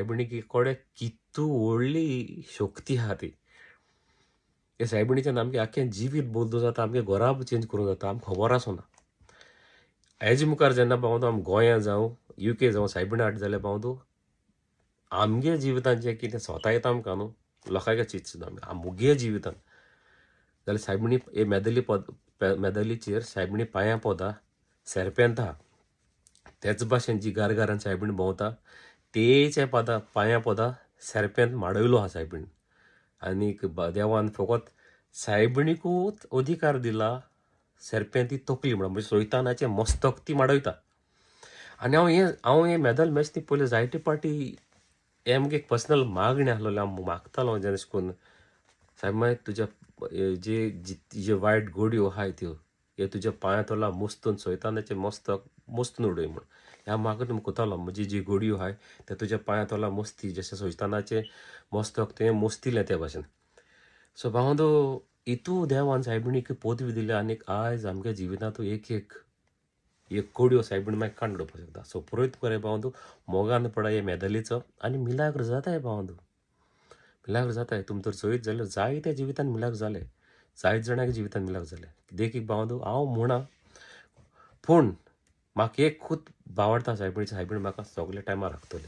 सायबिणी कोडे कितू व्हडली शक्ती आहा ती. हे सायबिणीच्यान आमगे आख्खें जिवीत बदलूं जाता, आमगे घोरा चेंज करूं जाता, आमकां खबर आसना. हेजे मुखार जेन्ना पावूं आमी गोंया जावं UK जावं सायबिणी हाड जाल्यार पावूं आमगे जिवितान जें कितें स्वता येता आमकां न्हू, लोकांक चिंत सुद्दां मुगे जिवितान जाल्यार सायबिणी हे मेदलीचेर सायबिणी पांयां पोदा सेरपेंत आहा. तेच भाशेन जी घरान सायबिणी भोंवता तेच्या पांयां पोदा सेरपेंत माडयलो आहा सायबिणी. आनीक देवान फकत सायबिणीकूच अधिकार दिला सेरपेंत ती तोकली म्हणून, म्हणजे सोयतानाचें मस्तक ती माडयता. आनी हांव हें मेदल मेळच पयलीं जायते पाटी हें आमगे एक पर्सनल मागणी आसलोली, हांव मागतालो जेन्ना अशें करून सायब तुज्या जे वायट घडयो आहाय त्यो हे तुज्या पांयां तोला मुस्तून सोयतानाचें मस्तक मुस्तून उडय म्हूण ह्या मागणी कोतालो. म्हणजे जी घडयो आहाय ते तुज्या पांयां तोला मुस्ती, जशें सोयतानाचें मस्तक तें मुस्तिलें त्या भाशेन. सो भावंदो इतू देवान सायबिणीक पदवी दिल्या, आनीक आयज आमगे जिवितांतू एक कोडयो सायबिणी मागीर काण उडोवपाक शकता. सो पळयत पळय भावंदो, मोगान पडा हे मेदलीचो आनी मिलाग्र जाताय भावंदो, मिलाग्र जाताय. तुमी तर चोयत जाल्यार जायत्या जिवितान मिलाग्र जाले, जायत जाणांच्या जिवितान मिलाग्र जाले. देखीक भावंदो हांव म्हणा, पूण म्हाका एक खूब आवडटा सायबिणी म्हाका सगळे टायमार राखतली.